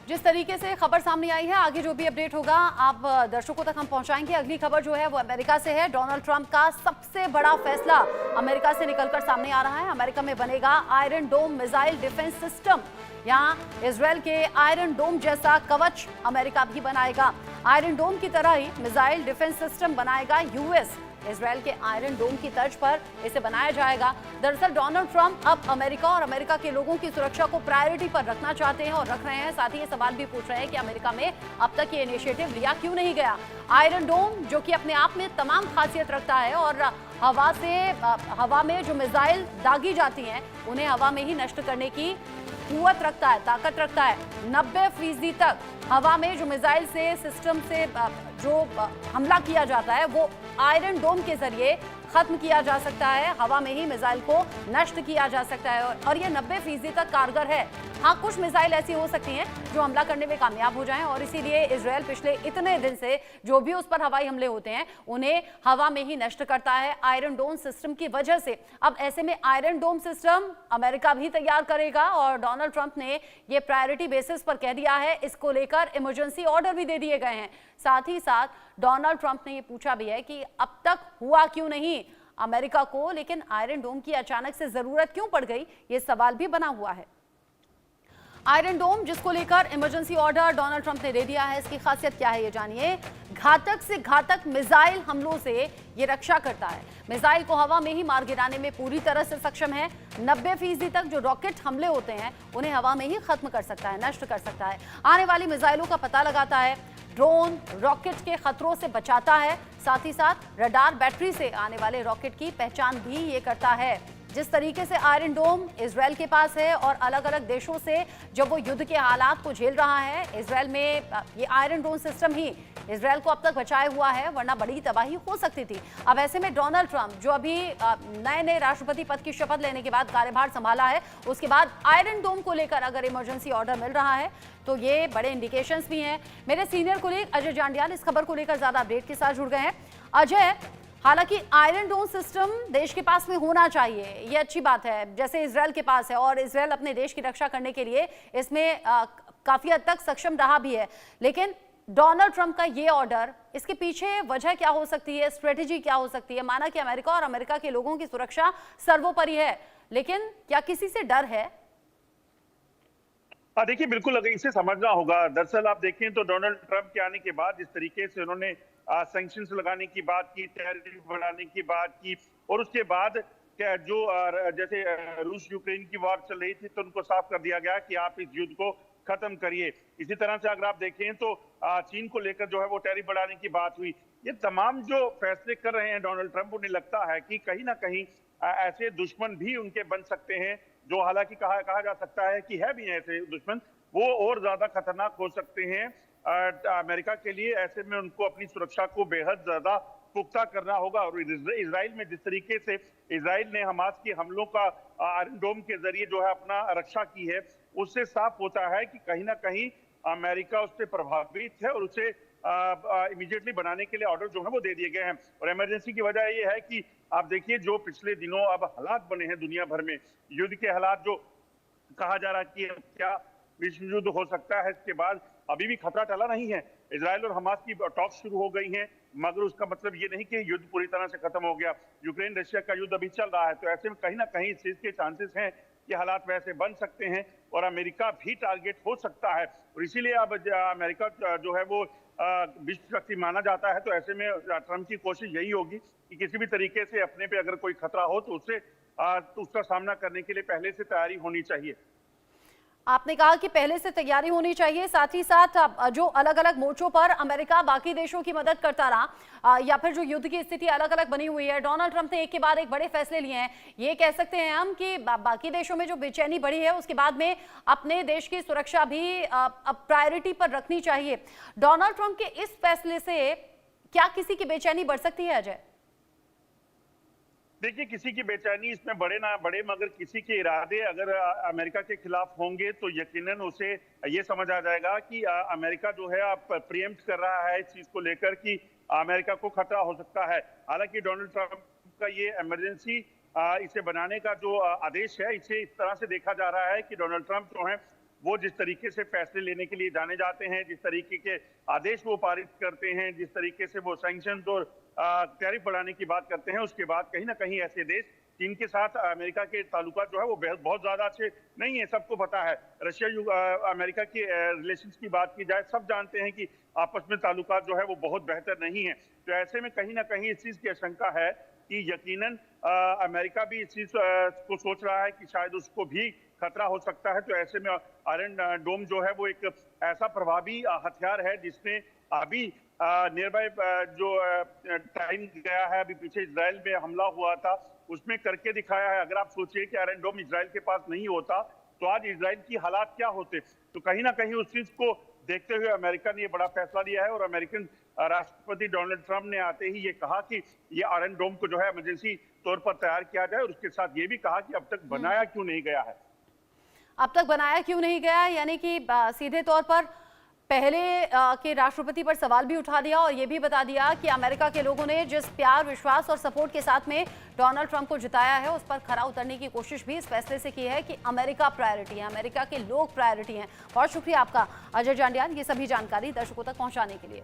जिस तरीके से खबर सामने आई है, आगे जो भी अपडेट होगा आप दर्शकों तक हम पहुंचाएंगे। अगली खबर जो है वो अमेरिका से है। डोनाल्ड ट्रंप का सबसे बड़ा फैसला अमेरिका से निकलकर सामने आ रहा है। अमेरिका में बनेगा iron dome missile defence system. यहां इजरायल के आयरन डोम जैसा कवच अमेरिका भी बनाएगा। आयरन डोम की तरह ही मिसाइल डिफेंस सिस्टम बनाएगा यूएस। इजरायल के आयरन डोम की तर्ज पर इसे बनाया जाएगा। दरअसल डोनाल्ड ट्रंप अब अमेरिका और अमेरिका के लोगों की सुरक्षा को प्रायोरिटी पर रखना चाहते हैं और रख रहे हैं। साथ ही ये सवाल भी पूछ रहे हैं कि अमेरिका में अब तक ये इनिशिएटिव लिया क्यों नहीं गया। आयरन डोम जो कि अपने आप में तमाम खासियत रखता है और हवा में जो मिसाइल दागी जाती हैं उन्हें हवा में ही नष्ट करने की कुवत रखता है, ताकत रखता है। 90% तक हवा में जो मिसाइल से सिस्टम से जो हमला किया जाता है वो आयरन डोम के जरिए खत्म किया जा सकता है। हवा में ही मिसाइल को नष्ट किया जा सकता है और ये 90% तक कारगर है। हाँ, कुछ मिसाइल ऐसी हो सकती हैं जो हमला करने में कामयाब हो जाएं और इसीलिए इजरायल पिछले इतने दिन से जो भी उस पर हवाई हमले होते हैं उन्हें हवा में ही नष्ट करता है आयरन डोम सिस्टम की वजह से। अब ऐसे में आयरन डोम सिस्टम अमेरिका भी तैयार करेगा और डोनाल्ड ट्रंप ने ये प्रायोरिटी बेसिस पर कह दिया है। इसको लेकर इमरजेंसी ऑर्डर भी दे दिए गए हैं। साथ ही साथ डोनाल्ड ट्रंप ने ये पूछा भी है कि अब तक हुआ क्यों नहीं अमेरिका को, लेकिन आयरन डोम की अचानक से जरूरत क्यों पड़ गई, ये सवाल भी बना हुआ है। आयरन डोम जिसको लेकर इमरजेंसी ऑर्डर डोनाल्ड ट्रंप ने दे दिया है, इसकी खासियत क्या है ये जानिए। घातक से घातक मिसाइल हमलों से ये रक्षा करता है। मिसाइल को हवा में ही मार गिराने में पूरी तरह से सक्षम है। 90% तक जो रॉकेट हमले होते हैं उन्हें हवा में ही खत्म कर सकता है, नष्ट कर सकता है। आने वाली मिसाइलों का पता लगाता है, ड्रोन रॉकेट के खतरों से बचाता है। साथ ही साथ रडार बैटरी से आने वाले रॉकेट की पहचान भी ये करता है। जिस तरीके से आयरन डोम इजरायल के पास है और अलग अलग देशों से जब वो युद्ध के हालात को झेल रहा है, इजरायल में ये आयरन डोम सिस्टम ही इजरायल को अब तक बचाए हुआ है, वरना बड़ी तबाही हो सकती थी। अब ऐसे में डोनाल्ड ट्रंप जो अभी नए राष्ट्रपति पद की शपथ लेने के बाद कार्यभार संभाला है, उसके बाद आयरन डोम को लेकर अगर इमरजेंसी ऑर्डर मिल रहा है तो ये बड़े इंडिकेशंस भी हैं। मेरे सीनियर कोलीग अजय जांडियाल इस खबर को लेकर ज्यादा अपडेट के साथ जुड़ गए हैं। अजय, हालांकि आयरन डोम सिस्टम देश के पास में होना चाहिए, ये अच्छी बात है, जैसे इजरायल के पास है और इजरायल अपने देश की रक्षा करने के लिए इसमें काफी हद तक सक्षम रहा भी है। लेकिन डोनाल्ड ट्रंप का ये ऑर्डर, इसके पीछे वजह क्या हो सकती है, स्ट्रेटेजी क्या हो सकती है? माना कि अमेरिका और अमेरिका के लोगों की सुरक्षा सर्वोपरि है, लेकिन क्या किसी से डर है? देखिए, बिल्कुल अगर इसे समझना होगा। दरअसल आप देखें तो डोनाल्ड ट्रंप के आने के बाद जिस तरीके से उन्होंने सैंक्शंस लगाने की बात की, टैरिफ बढ़ाने की बात की और उसके बाद क्या जो जैसे रूस यूक्रेन की वॉर चल रही थी तो उनको साफ कर दिया गया कि आप इस युद्ध को खत्म करिए। इसी तरह से अगर आप देखें तो चीन को लेकर जो है वो टैरिफ बढ़ाने की बात हुई। ये तमाम जो फैसले कर रहे हैं डोनाल्ड ट्रंप, उन्हें लगता है कि कहीं ना कहीं ऐसे दुश्मन भी उनके बन सकते हैं जो हालांकि कहा जा सकता है कि है भी ऐसे दुश्मन, वो और ज्यादा खतरनाक हो सकते हैं अमेरिका के लिए। ऐसे में उनको अपनी सुरक्षा को बेहद ज्यादा पुख्ता करना होगा। और इजराइल में जिस तरीके से इजराइल ने हमास के हमलों का आयरन डोम के जरिए जो है अपना रक्षा की है, उससे साफ होता है कि कहीं ना कहीं अमेरिका उससे प्रभावित है और उसे इमीडिएटली बनाने के लिए ऑर्डर जो है वो दे दिए गए हैं। और इमरजेंसी की वजह ये है कि आप देखिए जो पिछले दिनों अब हालात बने हैं दुनिया भर में, युद्ध के हालात, जो कहा जा रहा है कि क्या विश्व युद्ध हो सकता है, इसके बाद अभी भी खतरा टला नहीं है। इजराइल और हमास की टॉक शुरू हो गई हैं, मगर उसका मतलब ये नहीं कि युद्ध पूरी तरह से खत्म हो गया। यूक्रेन रशिया का युद्ध अभी चल रहा है, तो ऐसे में कहीं ना कहीं इस चीज के चांसेस हैं कि हालात वैसे बन सकते हैं और अमेरिका भी टारगेट हो सकता है। और इसीलिए अब अमेरिका जो है वो विश्व शक्ति माना जाता है। तो ऐसे में ट्रंप की कोशिश यही होगी कि किसी भी तरीके से अपने पे अगर कोई खतरा हो तो उसका सामना करने के लिए पहले से तैयारी होनी चाहिए। आपने कहा कि पहले से तैयारी होनी चाहिए, साथ ही साथ जो अलग अलग मोर्चों पर अमेरिका बाकी देशों की मदद करता रहा या फिर जो युद्ध की स्थिति अलग अलग बनी हुई है, डोनाल्ड ट्रंप ने एक के बाद एक बड़े फैसले लिए हैं। ये कह सकते हैं हम कि बाकी देशों में जो बेचैनी बढ़ी है उसके बाद में अपने देश की सुरक्षा भी अब प्रायोरिटी पर रखनी चाहिए। डोनाल्ड ट्रंप के इस फैसले से क्या किसी की बेचैनी बढ़ सकती है अजय? देखिए, किसी की बेचैनी इसमें बढ़े ना बढ़े, मगर किसी के इरादे अगर अमेरिका के खिलाफ होंगे तो यकीनन उसे ये समझ आ जाएगा कि अमेरिका जो है आप प्रिएम्प्ट कर रहा है इस चीज को लेकर कि अमेरिका को खतरा हो सकता है। हालांकि डोनाल्ड ट्रंप का ये इमरजेंसी इसे बनाने का जो आदेश है, इसे इस तरह से देखा जा रहा है कि डोनाल्ड ट्रंप जो है वो जिस तरीके से फैसले लेने के लिए जाने जाते हैं, जिस तरीके के आदेश वो पारित करते हैं, जिस तरीके से वो सैंक्शन और टैरिफ बढ़ाने की बात करते हैं, उसके बाद कहीं ना कहीं ऐसे देश जिनके साथ अमेरिका के ताल्लुकात जो है वो बहुत ज्यादा अच्छे नहीं है, सबको पता है। रशिया अमेरिका के रिलेशंस की बात की जाए, सब जानते हैं कि आपस में ताल्लुकात जो है वो बहुत बेहतर नहीं है। तो ऐसे में कहीं ना कहीं इस चीज की आशंका है कि यकीनन अमेरिका भी इस चीज को सोच रहा है कि शायद उसको भी खतरा हो सकता है। तो ऐसे में आयरन डोम जो है वो एक ऐसा प्रभावी हथियार है जिसने अभी नियर बाय जो टाइम गया है, अभी पीछे इजराइल में हमला हुआ था उसमें करके दिखाया है। अगर आप सोचिए कि आयरन डोम इजराइल के पास नहीं होता तो आज इजराइल की हालात क्या होते। तो कहीं ना कहीं उस चीज को देखते हुए अमेरिका ने ये बड़ा फैसला लिया है और अमेरिकन राष्ट्रपति डोनाल्ड ट्रंप ने आते ही ये कहा कि ये आयरन डोम को जो है इमरजेंसी तौर पर तैयार किया जाए और उसके साथ ये भी कहा कि अब तक बनाया क्यों नहीं गया है। अब तक बनाया क्यों नहीं गया, यानी कि सीधे तौर पर पहले के राष्ट्रपति पर सवाल भी उठा दिया और ये भी बता दिया कि अमेरिका के लोगों ने जिस प्यार, विश्वास और सपोर्ट के साथ में डोनाल्ड ट्रंप को जिताया है उस पर खरा उतरने की कोशिश भी इस फैसले से की है कि अमेरिका प्रायोरिटी है, अमेरिका के लोग प्रायोरिटी हैं। बहुत शुक्रिया आपका अजय जांडियान, ये सभी जानकारी दर्शकों तक पहुंचाने के लिए।